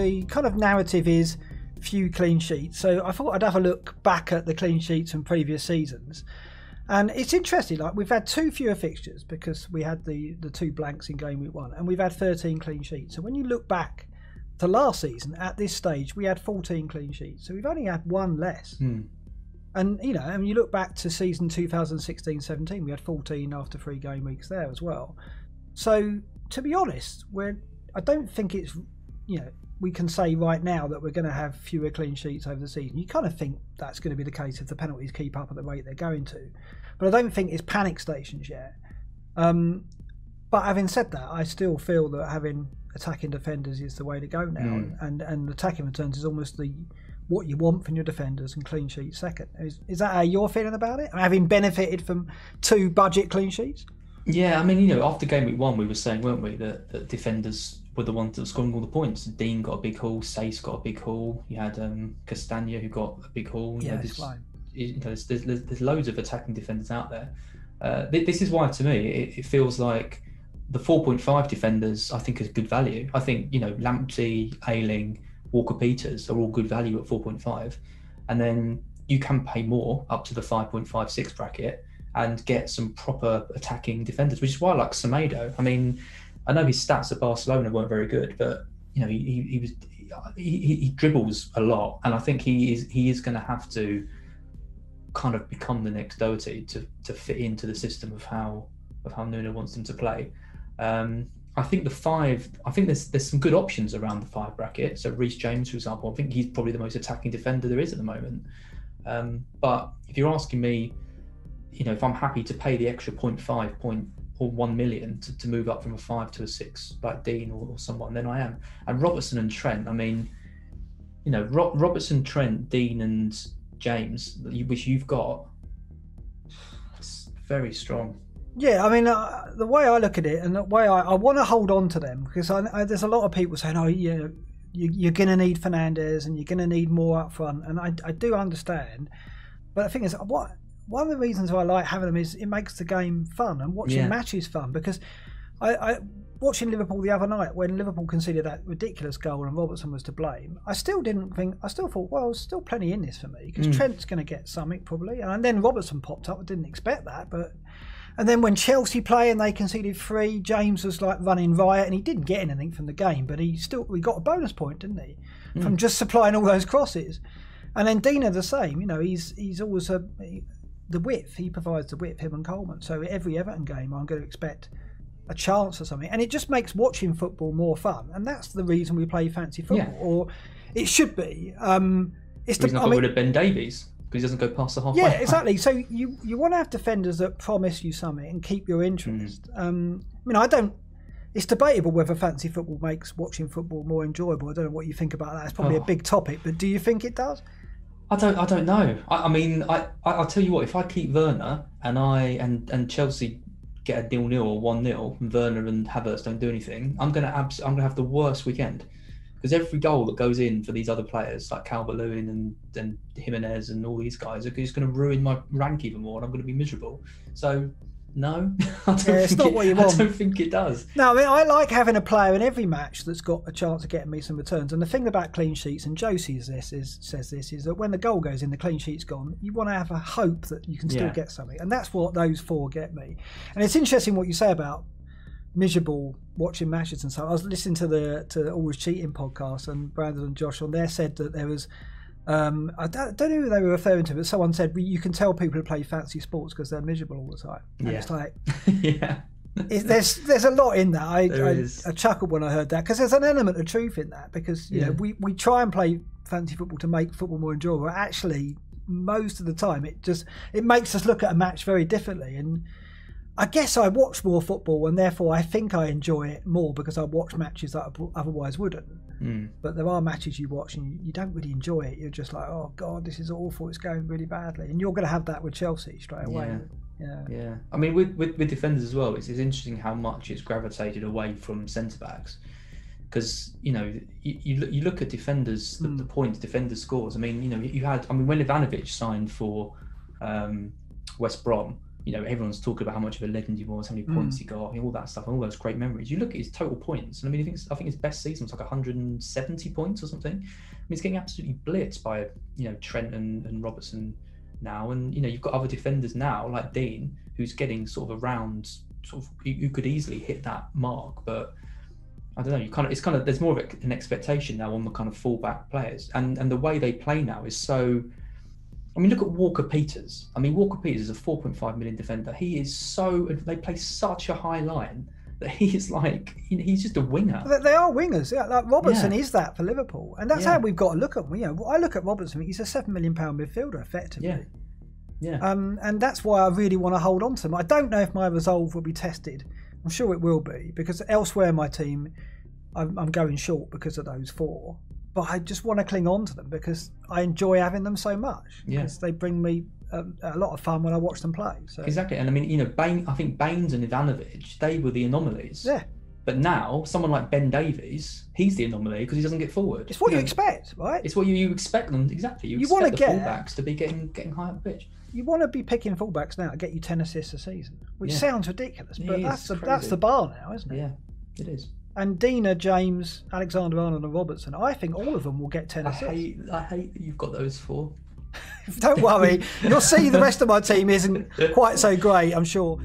The kind of narrative is few clean sheets. So I thought I'd have a look back at the clean sheets from previous seasons. And it's interesting, like we've had 2 fewer fixtures because we had the 2 blanks in game week 1, and we've had 13 clean sheets. So when you look back to last season, at this stage, we had 14 clean sheets. So we've only had 1 less. And, you know, and you look back to season 2016-17, we had 14 after 3 game weeks there as well. So, to be honest, I don't think it's, you know, we can say right now that we're going to have fewer clean sheets over the season. You kind of think that's going to be the case if the penalties keep up at the rate they're going to. But I don't think it's panic stations yet. But having said that, I still feel that having attacking defenders is the way to go now. And attacking returns is almost what you want from your defenders, and clean sheets second. Is that how you're feeling about it? Having benefited from 2 budget clean sheets? Yeah, I mean, you know, after game week 1, we were saying, weren't we, that defenders were the ones that were scoring all the points. Dean got a big haul, Sace got a big haul. You had Castagna who got a big haul. It's fine. You know, there's loads of attacking defenders out there. This is why, to me, it feels like the 4.5 defenders, I think, is good value. I think, you know, Lamptey, Ayling, Walker-Peters are all good value at 4.5. And then you can pay more up to the 5.56 bracket and get some proper attacking defenders, which is why I like Semedo. I mean, I know his stats at Barcelona weren't very good, but, you know, he dribbles a lot. And I think he is going to have to kind of become the next Doherty to fit into the system of how Nuno wants him to play. I think there's some good options around the 5 bracket. So Reece James, for example, I think he's probably the most attacking defender there is at the moment. But if you're asking me, you know, if I'm happy to pay the extra 0.5 or 1 million to move up from a 5 to a 6, like Dean or someone, then I am. And Robertson and Trent, I mean, you know, Robertson, Trent, Dean and James, which you've got, it's very strong. Yeah, I mean, the way I look at it, and the way I want to hold on to them, because there's a lot of people saying, oh, you know, you're going to need Fernandes and you're going to need more up front, and I do understand. But the thing is, one of the reasons why I like having them is it makes the game fun, and watching matches fun, because I watching Liverpool the other night, when Liverpool conceded that ridiculous goal and Robertson was to blame, I still thought, well, there's still plenty in this for me, because Trent's going to get something probably, and then Robertson popped up. I didn't expect that, but... And then when Chelsea play and they conceded 3, James was like running riot, and he didn't get anything from the game, but he got a bonus point, didn't he, from just supplying all those crosses. And then Dina the same, you know, he's always the width. He provides the width, him and Coleman. So every Everton game, I'm going to expect a chance or something, and it just makes watching football more fun. And that's the reason we play fancy football, or it should be. He's not got rid of Ben Davies, because he doesn't go past the halfway. Yeah, exactly. So you want to have defenders that promise you something and keep your interest. I mean, it's debatable whether fancy football makes watching football more enjoyable. I don't know what you think about that. It's probably a big topic, but do you think it does? I don't know. I mean, I'll tell you what. If I keep Werner and Chelsea get a 0-0 or 1-0, and Werner and Havertz don't do anything, I'm gonna have the worst weekend. Because every goal that goes in for these other players, like Calvert-Lewin and Jimenez and all these guys, are just going to ruin my rank even more, and I'm going to be miserable. So, no, it's not what you want. I don't think it does. No, I mean, I like having a player in every match that's got a chance of getting me some returns. And the thing about clean sheets, and Joe says this, is that when the goal goes in, the clean sheet's gone. You want to have a hope that you can still get something, and that's what those 4 get me. And it's interesting what you say about miserable watching matches and so. I was listening to the Always Cheating podcast, and Brandon and Josh on there said that there was I don't know who they were referring to, but someone said you can tell people who play fancy sports because they're miserable all the time. And it's like there's a lot in that. I chuckled when I heard that, because there's an element of truth in that, because you know we try and play fancy football to make football more enjoyable. Actually, most of the time it makes us look at a match very differently. And I guess I watch more football, and therefore I think I enjoy it more because I watch matches that I otherwise wouldn't. But there are matches you watch and you don't really enjoy it. You're just like, oh God, this is awful. It's going really badly. And you're going to have that with Chelsea straight away. Yeah. I mean, with defenders as well, it's interesting how much it's gravitated away from centre-backs. Because, you know, you look at defenders, the points defenders scores. I mean, you know, when Ivanovic signed for West Brom, you know, everyone's talking about how much of a legend he was, how many points he got, all that stuff, and all those great memories. You look at his total points, and I mean, I think his best season was like 170 points or something. I mean, he's getting absolutely blitzed by, you know, Trent and Robertson now, and you know, you've got other defenders now like Dean, who's getting sort of around, sort of, who could easily hit that mark, but I don't know. It's kind of there's more of an expectation now on the kind of fullback players, and the way they play now is so. I mean, look at Walker Peters. I mean, Walker Peters is a 4.5 million defender. He is so. They play such a high line that he is like, you know, he's just a winger. They are wingers. Yeah, like Robertson is that for Liverpool, and that's how we've got to look at him. You know, I look at Robertson. He's a £7 million midfielder, effectively. Yeah. And that's why I really want to hold on to him. I don't know if my resolve will be tested. I'm sure it will be, because elsewhere in my team, I'm going short because of those four. But I just want to cling on to them because I enjoy having them so much. Because they bring me a lot of fun when I watch them play. So. Exactly. And I mean, you know, I think Baines and Ivanovic, they were the anomalies. Yeah. But now, someone like Ben Davies, he's the anomaly because he doesn't get forward. It's what you expect, right? It's what you expect them, exactly. You expect the fullbacks to be getting high up the pitch. You want to be picking fullbacks now to get you 10 assists a season, which sounds ridiculous, but that's the bar now, isn't it? Yeah, it is. And Dina, James, Alexander-Arnold and Robertson, I think all of them will get 10 assists. I hate that you've got those four. Don't worry, you'll see the rest of my team isn't quite so great, I'm sure.